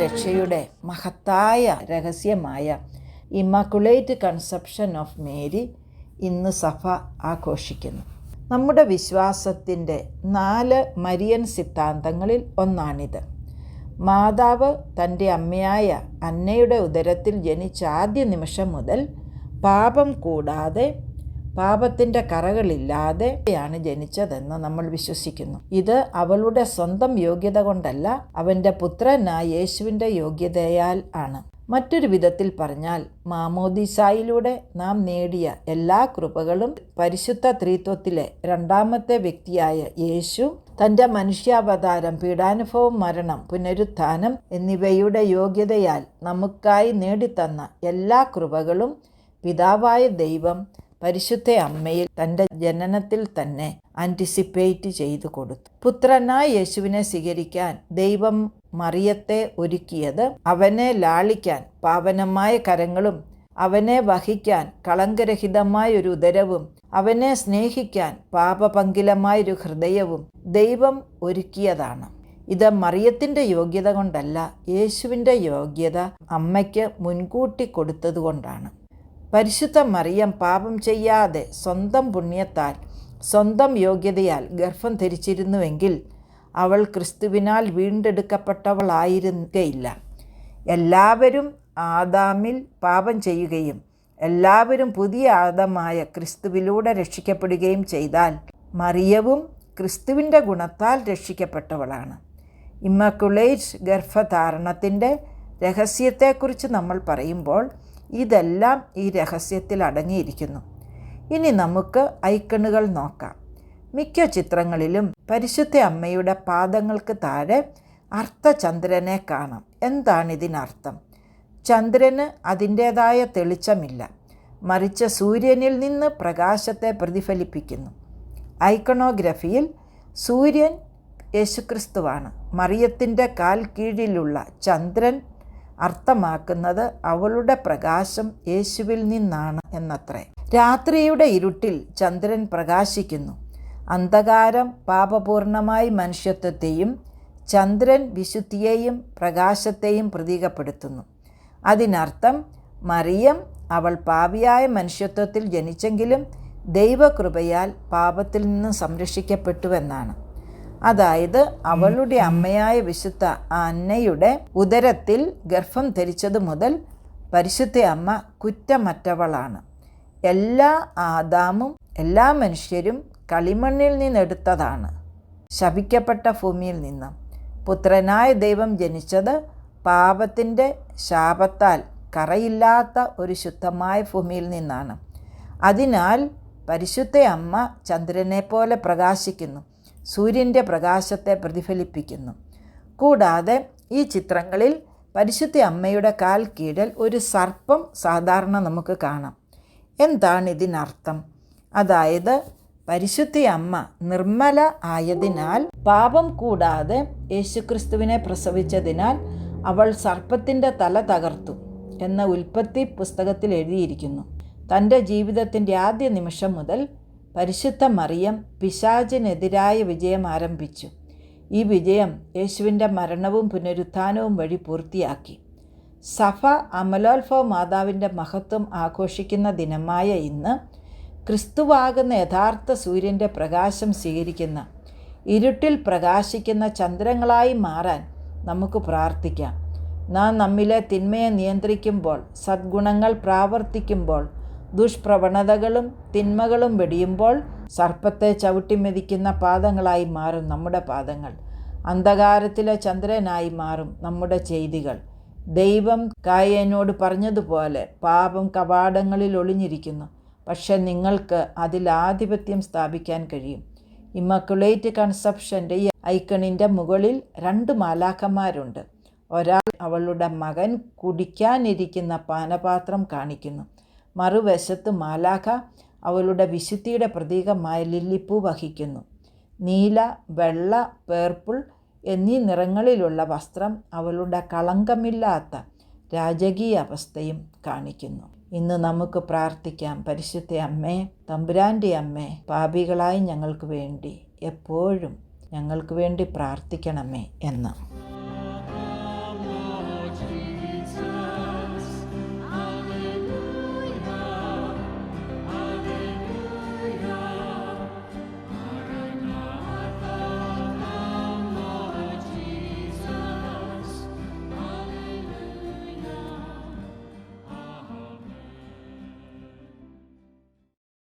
രക്ഷയുടെ മഹത്തായ രഹസ്യമായ ഇമ്മാക്കുലേറ്റ് കൺസെപ്ഷൻ ഓഫ് മേരി ഇന്ന് സഭ ആഘോഷിക്കുന്നു. നമ്മുടെ വിശ്വാസത്തിൻ്റെ 4 മരിയൻ സിദ്ധാന്തങ്ങളിൽ ഒന്നാണിത്. മാതാവ് തൻ്റെ അമ്മയായ അന്നയുടെ ഉദരത്തിൽ ജനിച്ച ആദ്യ നിമിഷം മുതൽ പാപം കൂടാതെ, പാപത്തിൻ്റെ കറകളില്ലാതെയാണ് ജനിച്ചതെന്ന് നമ്മൾ വിശ്വസിക്കുന്നു. ഇത് അവളുടെ സ്വന്തം യോഗ്യത കൊണ്ടല്ല, അവൻ്റെ പുത്രനായ യേശുവിൻ്റെ യോഗ്യതയാൽ ആണ്. മറ്റൊരു വിധത്തിൽ പറഞ്ഞാൽ, മാമോദീസായിലൂടെ നാം നേടിയ എല്ലാ കൃപകളും പരിശുദ്ധ ത്രിത്വത്തിലെ രണ്ടാമത്തെ വ്യക്തിയായ യേശു തൻ്റെ മനുഷ്യാവതാരം, പീഡാനുഭവം, മരണം, പുനരുത്ഥാനം എന്നിവയുടെ യോഗ്യതയാൽ നമുക്കായി നേടിത്തന്ന എല്ലാ കൃപകളും പിതാവായ ദൈവം പരിശുദ്ധ അമ്മയിൽ തൻ്റെ ജനനത്തിൽ തന്നെ ആൻറ്റിസിപ്പേറ്റ് ചെയ്തു കൊടുത്തു. പുത്രനായ യേശുവിനെ സ്വീകരിക്കാൻ ദൈവം മറിയത്തെ ഒരുക്കിയത് അവനെ ലാളിക്കാൻ പാവനമായ കരങ്ങളും, അവനെ വഹിക്കാൻ കളങ്കരഹിതമായൊരു ഉദരവും, അവനെ സ്നേഹിക്കാൻ പാപപങ്കിലമായൊരു ഹൃദയവും ദൈവം ഒരുക്കിയതാണ്. ഇത് മറിയത്തിൻ്റെ യോഗ്യത കൊണ്ടല്ല, യേശുവിൻ്റെ യോഗ്യത അമ്മയ്ക്ക് മുൻകൂട്ടി കൊടുത്തതുകൊണ്ടാണ്. പരിശുദ്ധ മറിയം പാപം ചെയ്യാതെ സ്വന്തം പുണ്യത്താൽ, സ്വന്തം യോഗ്യതയാൽ ഗർഭം ധരിച്ചിരുന്നുവെങ്കിൽ അവൾ ക്രിസ്തുവിനാൽ വീണ്ടെടുക്കപ്പെട്ടവളായിരുന്നില്ല. എല്ലാവരും ആദാമിൽ പാപം ചെയ്യുകയും എല്ലാവരും പുതിയ ആദമായ ക്രിസ്തുവിലൂടെ രക്ഷിക്കപ്പെടുകയും ചെയ്താൽ മറിയവും ക്രിസ്തുവിൻ്റെ ഗുണത്താൽ രക്ഷിക്കപ്പെട്ടവളാണ്. ഇമ്മക്കുലേറ്റ് ഗർഭധാരണത്തിൻ്റെ രഹസ്യത്തെക്കുറിച്ച് നമ്മൾ പറയുമ്പോൾ ഇതെല്ലാം ഈ രഹസ്യത്തിൽ അടങ്ങിയിരിക്കുന്നു. ഇനി നമുക്ക് ഐക്കണുകൾ നോക്കാം. മിക്ക ചിത്രങ്ങളിലും പരിശുദ്ധ അമ്മയുടെ പാദങ്ങൾക്ക് താഴെ അർദ്ധചന്ദ്രനെ കാണാം. എന്താണ് ഇതിനർത്ഥം? ചന്ദ്രന് അതിൻ്റേതായ തെളിച്ചമില്ല, മറിച്ച് സൂര്യനിൽ നിന്ന് പ്രകാശത്തെ പ്രതിഫലിപ്പിക്കുന്നു. ഐക്കണോഗ്രഫിയിൽ സൂര്യൻ യേശുക്രിസ്തുവാണ്. മറിയത്തിൻ്റെ കാൽ കീഴിലുള്ള ചന്ദ്രൻ അർത്ഥമാക്കുന്നത് അവളുടെ പ്രകാശം യേശുവിൽ നിന്നാണ് എന്നത്രേ. രാത്രിയുടെ ഇരുട്ടിൽ ചന്ദ്രൻ പ്രകാശിക്കുന്നു. അന്ധകാരം പാപപൂർണമായി മനുഷ്യത്വത്തെയും, ചന്ദ്രൻ വിശുദ്ധിയെയും പ്രകാശത്തെയും പ്രതീകപ്പെടുത്തുന്നു. അതിനർത്ഥം മറിയം അവൾ പാപിയായ മനുഷ്യത്വത്തിൽ ജനിച്ചെങ്കിലും ദൈവകൃപയാൽ പാപത്തിൽ നിന്ന് സംരക്ഷിക്കപ്പെട്ടുവെന്നാണ്. അതായത് അവളുടെ അമ്മയായ വിശുദ്ധ അന്നയുടെ ഉദരത്തിൽ ഗർഭം ധരിച്ചതു മുതൽ പരിശുദ്ധ അമ്മ കുറ്റമറ്റവളാണ്. എല്ലാ ആദാമും എല്ലാ മനുഷ്യരും കളിമണ്ണിൽ നിന്നെടുത്തതാണ്, ശപിക്കപ്പെട്ട ഭൂമിയിൽ നിന്ന്. പുത്രനായ ദൈവം ജനിച്ചത് പാപത്തിൻ്റെ ശാപത്താൽ കറയില്ലാത്ത ഒരു ശുദ്ധമായ ഭൂമിയിൽ നിന്നാണ്. അതിനാൽ പരിശുദ്ധ അമ്മ ചന്ദ്രനെ പോലെ പ്രകാശിക്കുന്നു, സൂര്യൻ്റെ പ്രകാശത്തെ പ്രതിഫലിപ്പിക്കുന്നു. കൂടാതെ ഈ ചിത്രങ്ങളിൽ പരിശുദ്ധ അമ്മയുടെ കാൽ കീഴിൽ ഒരു സർപ്പം സാധാരണ നമുക്ക് കാണാം. എന്താണ് ഇതിനർത്ഥം? അതായത് പരിശുദ്ധ അമ്മ നിർമ്മല ആയതിനാൽ, പാപം കൂടാതെ യേശുക്രിസ്തുവിനെ പ്രസവിച്ചതിനാൽ അവൾ സർപ്പത്തിൻ്റെ തല തകർത്തു എന്ന ഉൽപ്പത്തി പുസ്തകത്തിൽ എഴുതിയിരിക്കുന്നു. തൻ്റെ ജീവിതത്തിൻ്റെ ആദ്യ നിമിഷം മുതൽ പരിശുദ്ധ മറിയം പിശാചിനെതിരായ വിജയം ആരംഭിച്ചു. ഈ വിജയം യേശുവിൻ്റെ മരണവും പുനരുത്ഥാനവും വഴി പൂർത്തിയാക്കി. സഭ അമലോത്ഭവ മാതാവിൻ്റെ മഹത്വം ആഘോഷിക്കുന്ന ദിനമായ ഇന്ന് ക്രിസ്തുവാകുന്ന യഥാർത്ഥ സൂര്യൻ്റെ പ്രകാശം സ്വീകരിക്കുന്ന, ഇരുട്ടിൽ പ്രകാശിക്കുന്ന ചന്ദ്രങ്ങളായി മാറാൻ നമുക്ക് പ്രാർത്ഥിക്കാം. നാം നമ്മിലെ തിന്മയെ നിയന്ത്രിക്കുമ്പോൾ, സദ്ഗുണങ്ങൾ പ്രാവർത്തിക്കുമ്പോൾ, ദുഷ്പ്രവണതകളും തിന്മകളും വെടിയുമ്പോൾ സർപ്പത്തെ ചവിട്ടിമെതിക്കുന്ന പാദങ്ങളായി മാറും നമ്മുടെ പാദങ്ങൾ. അന്ധകാരത്തിലെ ചന്ദ്രനായി മാറും നമ്മുടെ ചെയ്തികൾ. ദൈവം കായേനോട് പറഞ്ഞതുപോലെ പാപം കവാടങ്ങളിൽ ഒളിഞ്ഞിരിക്കുന്നു, പക്ഷെ നിങ്ങൾക്ക് അതിൽ ആധിപത്യം സ്ഥാപിക്കാൻ കഴിയും. ഇമ്മക്കുലേറ്റ് കൺസെപ്ഷൻ്റെ ഈ ഐക്കണിൻ്റെ മുകളിൽ 2 മാലാഖമാരുണ്ട്. ഒരാൾ അവളുടെ മകൻ കുടിക്കാനിരിക്കുന്ന പാനപാത്രം കാണിക്കുന്നു. മറുവശത്ത് മാലാഖ അവളുടെ വിശുദ്ധിയുടെ പ്രതീകമായ ലില്ലിപ്പൂ വഹിക്കുന്നു. നീല, വെള്ള, പേർപ്പിൾ എന്നീ നിറങ്ങളിലുള്ള വസ്ത്രം അവളുടെ കളങ്കമില്ലാത്ത രാജകീയ അവസ്ഥയും കാണിക്കുന്നു. ഇന്ന് നമുക്ക് പ്രാർത്ഥിക്കാം. പരിശുദ്ധ അമ്മേ, തമ്പുരാൻ്റെ അമ്മേ, പാപികളായി ഞങ്ങൾക്ക് വേണ്ടി എപ്പോഴും ഞങ്ങൾക്ക് വേണ്ടി പ്രാർത്ഥിക്കണമേ എന്ന്.